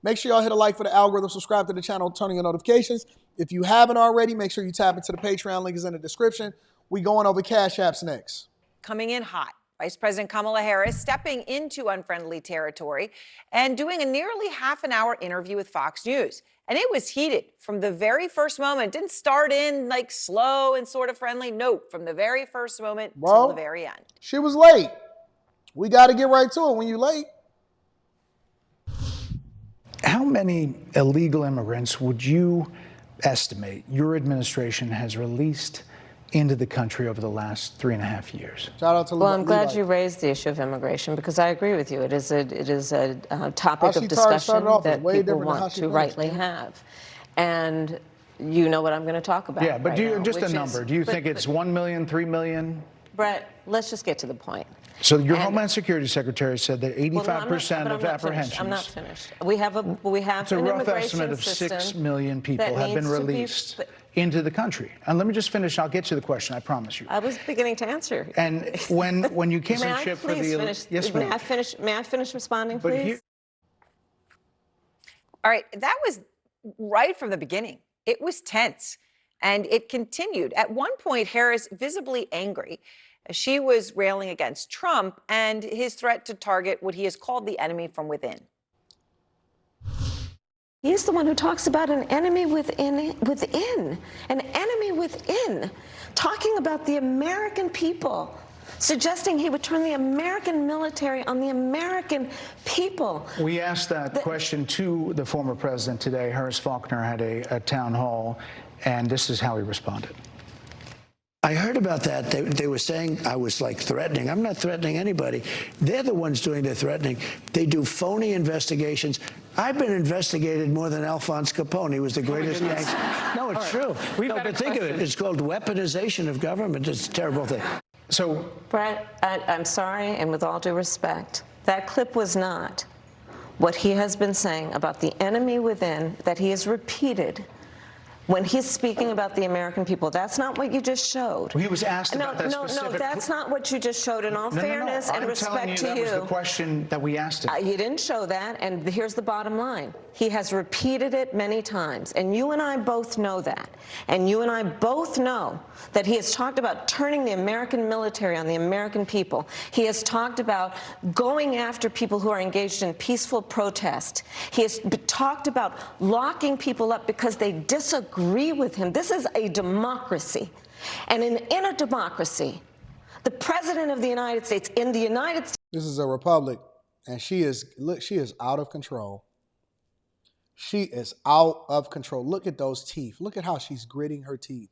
Make sure y'all hit a like for the algorithm, subscribe to the channel, turn on your notifications. If you haven't already, make sure you tap into the Patreon. Link is in the description. We going over Cash Apps next. Coming in hot. Vice President Kamala Harris stepping into unfriendly territory and doing a nearly half-an-hour interview with Fox News. And it was heated from the very first moment. Didn't start in like slow and sort of friendly. No, from the very first moment till the very end. She was late. We got to get right to it when you're late. How many illegal immigrants would you estimate your administration has released into the country over the last 3.5 years? Shout out to Well, I'm glad you raised the issue of immigration because I agree with you. It is a topic of discussion that people want to rightly have. And you know what I'm going to talk about. Yeah, but right now, just a number. Do you think it's 1 million, 3 million? Brett, let's just get to the point. So your Homeland Security Secretary said that 85% of apprehensions. I'm not finished. We have it's a rough estimate of 6 million people have been released into the country. And let me just finish. I'll get to the question. I promise you. I was beginning to answer. And when you came in ship for the yes, may I finish responding, please? All right, that was right from the beginning. It was tense, and it continued. At one point, Harris visibly angry. She was railing against Trump and his threat to target what he has called the enemy from within. He's the one who talks about an enemy within, an enemy within, talking about the American people, suggesting he would turn the American military on the American people. We asked that question to the former president today. Harris Faulkner had a town hall, and this is how he responded. I heard about that. They were saying I was like threatening. I'm not threatening anybody. They're the ones doing the threatening. They do phony investigations. I've been investigated more than Alphonse Capone. He was the greatest gangster. No, it's true. No, but think of it. It's called weaponization of government. It's a terrible thing. So, Brett, I'm sorry, and with all due respect, that clip was not what he has been saying about the enemy within that he has repeated when he's speaking about the American people. That's not what you just showed. Well, he was asked about that specific... No, that's not what you just showed. In all fairness and respect to you. That was the question that we asked him. You didn't show that, and here's the bottom line. He has repeated it many times, and you and I both know that. And you and I both know that he has talked about turning the American military on the American people. He has talked about going after people who are engaged in peaceful protest. He has talked about locking people up because they disagree with him. This is a democracy. And in a democracy, the President of the United States, in the United States... This is a republic, and she is out of control. She is out of control. Look at those teeth. Look at how she's gritting her teeth.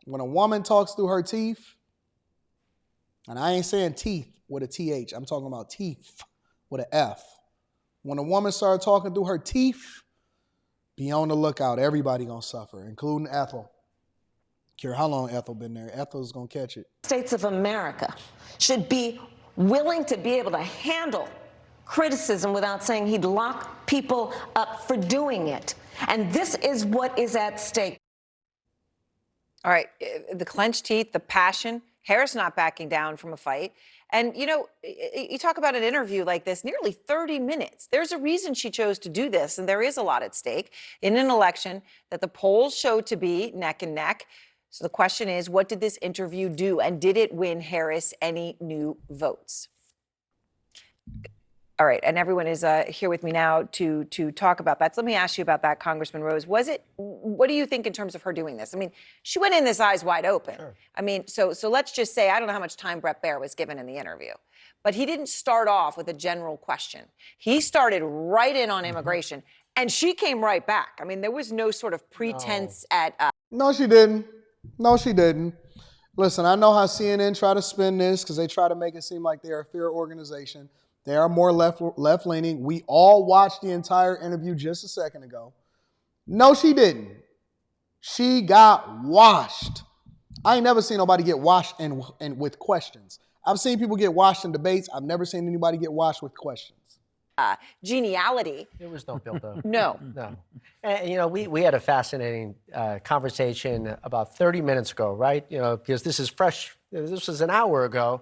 When a woman talks through her teeth, and I ain't saying teeth with a TH, I'm talking about teeth with an F. When a woman starts talking through her teeth, be on the lookout. Everybody gonna suffer, including Ethel. Care how long Ethel been there. Ethel's gonna catch it. States of America should be willing to be able to handle criticism without saying he'd lock people up for doing it. And this is what is at stake. All right, the clenched teeth, the passion, Harris not backing down from a fight. And, you know, you talk about an interview like this, nearly 30 minutes. There's a reason she chose to do this, and there is a lot at stake in an election that the polls show to be neck and neck. So the question is, what did this interview do, and did it win Harris any new votes? All right, and everyone is here with me now to talk about that. So let me ask you about that, Congressman Rose. What do you think in terms of her doing this? I mean, she went in this eyes wide open. Sure. I mean, so let's just say, I don't know how much time Bret Baier was given in the interview, but he didn't start off with a general question. He started right in on immigration, and she came right back. I mean, there was no sort of pretense at... No, she didn't. No, she didn't. Listen, I know how CNN try to spin this because they try to make it seem like they're a fair organization. They are more left-leaning. We all watched the entire interview just a second ago. No, she didn't. She got washed. I ain't never seen nobody get washed and with questions. I've seen people get washed in debates. I've never seen anybody get washed with questions. Geniality. There was no build-up. No. And, you know, we had a fascinating conversation about 30 minutes ago, right? You know, because this is fresh. This was an hour ago.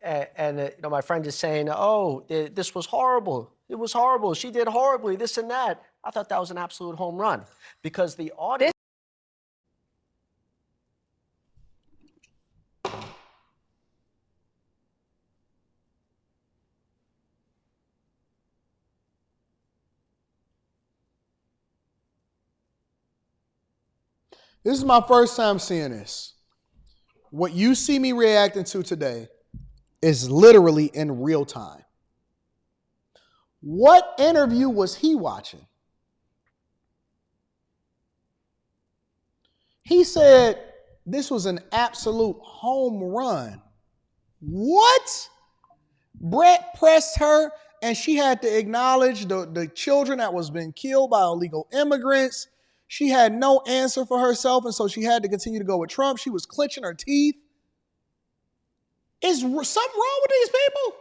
My friend is saying, oh, this was horrible. It was horrible. She did horribly, this and that. I thought that was an absolute home run because the audience. This is my first time seeing this. What you see me reacting to today is literally in real time. What interview was he watching? He said this was an absolute home run. What? Brett pressed her and she had to acknowledge the children that was being killed by illegal immigrants. She had no answer for herself, and so she had to continue to go with Trump. She was clenching her teeth. Is something wrong with these people?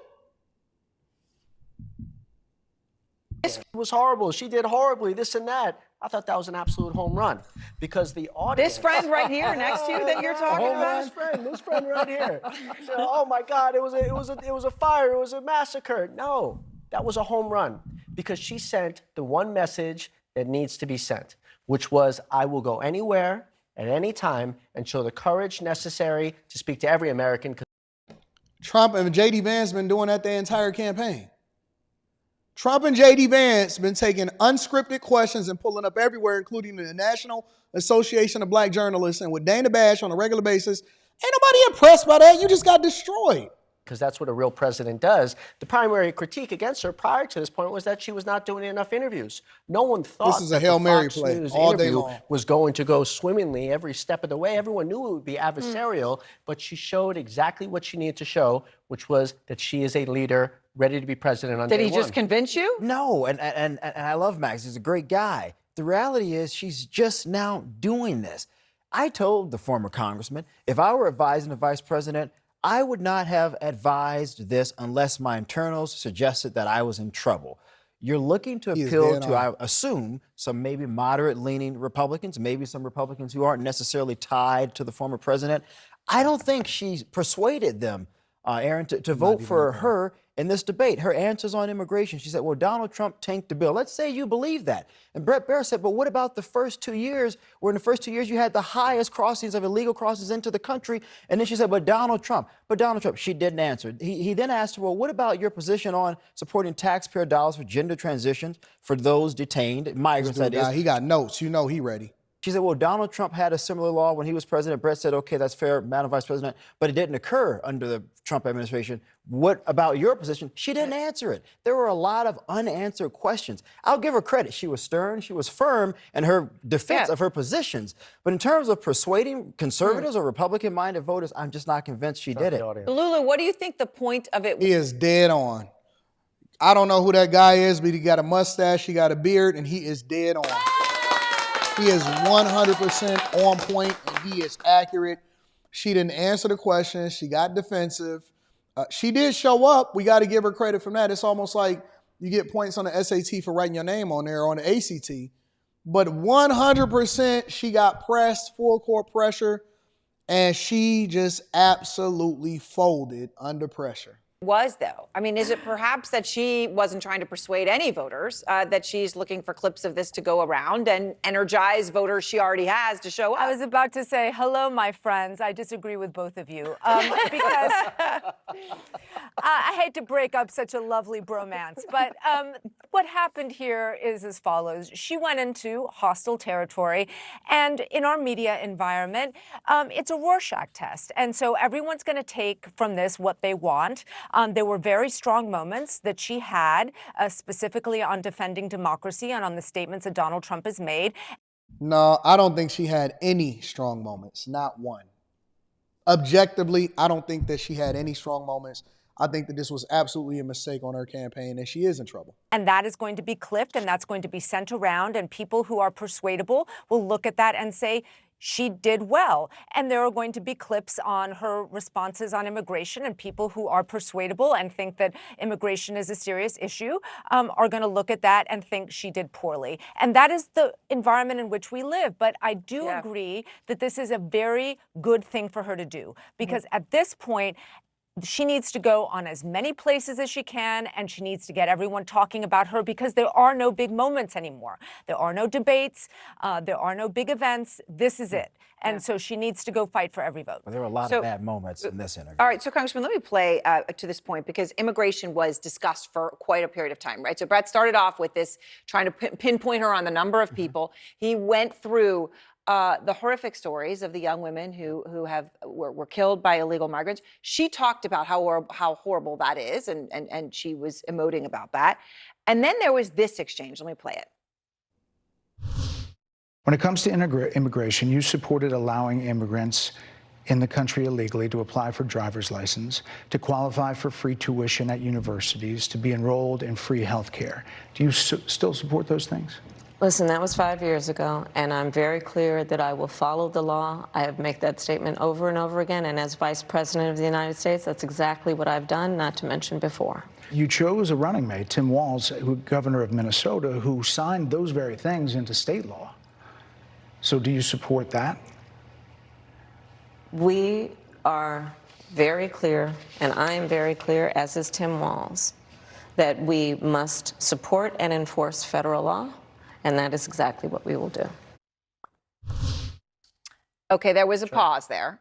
It was horrible. She did horribly, this and that. I thought that was an absolute home run because the audience. This friend right here next to you that you're talking about? This friend right here. So, oh my God, it was a fire. It was a massacre. No, that was a home run because she sent the one message that needs to be sent, which was, I will go anywhere at any time and show the courage necessary to speak to every American. Trump and J.D. Vance been doing that the entire campaign. Trump and J.D. Vance been taking unscripted questions and pulling up everywhere, including the National Association of Black Journalists and with Dana Bash on a regular basis. Ain't nobody impressed by that. You just got destroyed. Because that's what a real president does. The primary critique against her prior to this point was that she was not doing enough interviews. No one thought this is a Hail Mary play all day long. Was going to go swimmingly every step of the way. Everyone knew it would be adversarial, but she showed exactly what she needed to show, which was that she is a leader ready to be president on day one. Did he just convince you? No, and I love Max. He's a great guy. The reality is she's just now doing this. I told the former congressman, if I were advising the vice president, I would not have advised this unless my internals suggested that I was in trouble. You're looking to appeal to, I assume, some maybe moderate-leaning Republicans, maybe some Republicans who aren't necessarily tied to the former president. I don't think she persuaded them, Aaron, to vote for her in this debate. Her answers on immigration, she said, well, Donald Trump tanked the bill. Let's say you believe that. And Brett Baer said, but what about the first 2 years, where in the first 2 years you had the highest crossings of illegal crossings into the country? And then she said, but Donald Trump. She didn't answer. He then asked her, well, what about your position on supporting taxpayer dollars for gender transitions for those detained, migrants, that is? He got notes. You know he ready. She said, well, Donald Trump had a similar law when he was president. Brett said, okay, that's fair, Madam Vice President, but it didn't occur under the Trump administration. What about your position? She didn't answer it. There were a lot of unanswered questions. I'll give her credit. She was stern, she was firm in her defense of her positions. But in terms of persuading conservatives or Republican-minded voters, I'm just not convinced she did it. Lulu, what do you think the point of it was? He is dead on. I don't know who that guy is, but he got a mustache, he got a beard, and he is dead on. He is 100% on point, and he is accurate. She didn't answer the question. She got defensive. She did show up. We got to give her credit from that. It's almost like you get points on the SAT for writing your name on there, on the ACT. But 100% she got pressed, full court pressure, and she just absolutely folded under pressure. Was, though? I mean, is it perhaps that she wasn't trying to persuade any voters, that she's looking for clips of this to go around and energize voters she already has to show up? I was about to say, hello, my friends. I disagree with both of you because I hate to break up such a lovely bromance, but what happened here is as follows. She went into hostile territory, and in our media environment, it's a Rorschach test. And so everyone's going to take from this what they want. There were very strong moments that she had, specifically on defending democracy and on the statements that Donald Trump has made. No, I don't think she had any strong moments, not one. Objectively, I don't think that she had any strong moments. I think that this was absolutely a mistake on her campaign, and she is in trouble. And that is going to be clipped, and that's going to be sent around, and people who are persuadable will look at that and say, she did well. And there are going to be clips on her responses on immigration, and people who are persuadable and think that immigration is a serious issue are going to look at that and think she did poorly. And that is the environment in which we live. But I do agree that this is a very good thing for her to do, because at this point, she needs to go on as many places as she can, and she needs to get everyone talking about her, because there are no big moments anymore. There are no debates. There are no big events. This is it. And so she needs to go fight for every vote. Well, there were a lot of bad moments in this interview. All right, so Congressman, let me play to this point, because immigration was discussed for quite a period of time, right? So Brett started off with this, trying to pinpoint her on the number of people. He went through the horrific stories of the young women who were killed by illegal migrants. She talked about how horrible that is, and she was emoting about that. And then there was this exchange. Let me play it. When it comes to immigration, you supported allowing immigrants in the country illegally to apply for driver's license, to qualify for free tuition at universities, to be enrolled in free health care. Do you still support those things? Listen, that was 5 years ago, and I'm very clear that I will follow the law. I have made that statement over and over again, and as Vice President of the United States, that's exactly what I've done, not to mention before. You chose a running mate, Tim Walz, governor of Minnesota, who signed those very things into state law. So do you support that? We are very clear, and I am very clear, as is Tim Walz, that we must support and enforce federal law, and that is exactly what we will do. Okay, there was a pause there.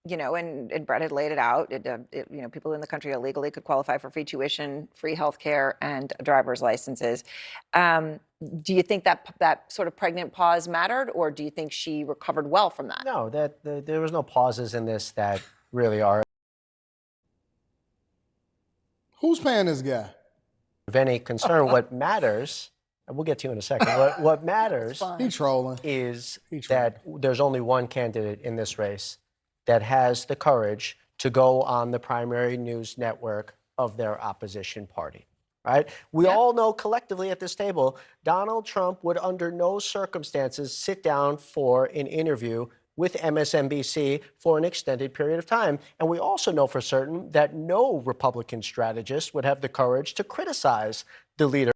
You know, and Brett had laid it out. You know, people in the country illegally could qualify for free tuition, free health care, and driver's licenses. Do you think that sort of pregnant pause mattered, or do you think she recovered well from that? No, there was no pauses in this that really are Who's paying this guy? of any concern. What matters, and we'll get to you in a second, what matters He trolling. is He trolling. that there's only one candidate in this race that has the courage to go on the primary news network of their opposition party, right? We all know collectively at this table, Donald Trump would under no circumstances sit down for an interview with MSNBC for an extended period of time. And we also know for certain that no Republican strategist would have the courage to criticize the leader.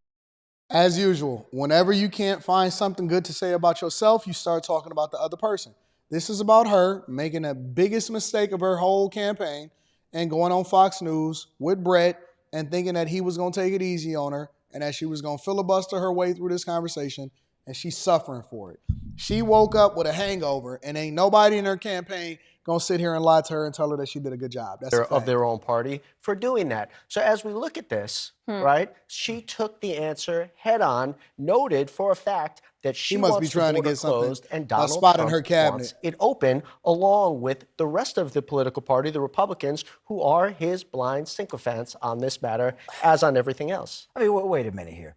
As usual, whenever you can't find something good to say about yourself, you start talking about the other person. This is about her making the biggest mistake of her whole campaign and going on Fox News with Brett and thinking that he was going to take it easy on her and that she was going to filibuster her way through this conversation, and she's suffering for it. She woke up with a hangover, and ain't nobody in her campaign going to sit here and lie to her and tell her that she did a good job. That's a fact. Of their own party for doing that. So as we look at this, right, she took the answer head on, noted for a fact that she must wants be trying the to border get something, closed, and a Donald spot Trump in her cabinet. wants it open, along with the rest of the political party, the Republicans, who are his blind sycophants on this matter, as on everything else. I mean, wait a minute here.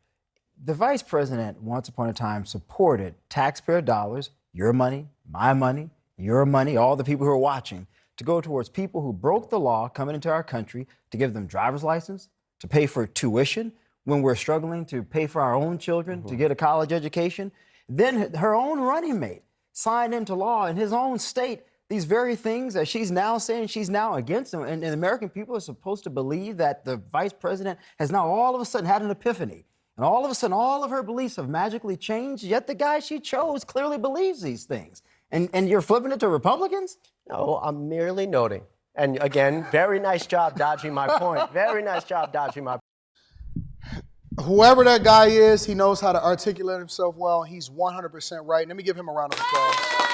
The vice president, once upon a time, supported taxpayer dollars, your money, my money, your money, all the people who are watching, to go towards people who broke the law coming into our country, to give them driver's license, to pay for tuition when we're struggling to pay for our own children to get a college education. Then her own running mate signed into law in his own state these very things that she's now saying she's now against them. And the American people are supposed to believe that the vice president has now all of a sudden had an epiphany. And all of a sudden, all of her beliefs have magically changed, yet the guy she chose clearly believes these things. And you're flipping it to Republicans? No, I'm merely noting. And again, very nice job dodging my point. Very nice job dodging my point. Whoever that guy is, he knows how to articulate himself well. He's 100% right. Let me give him a round of applause.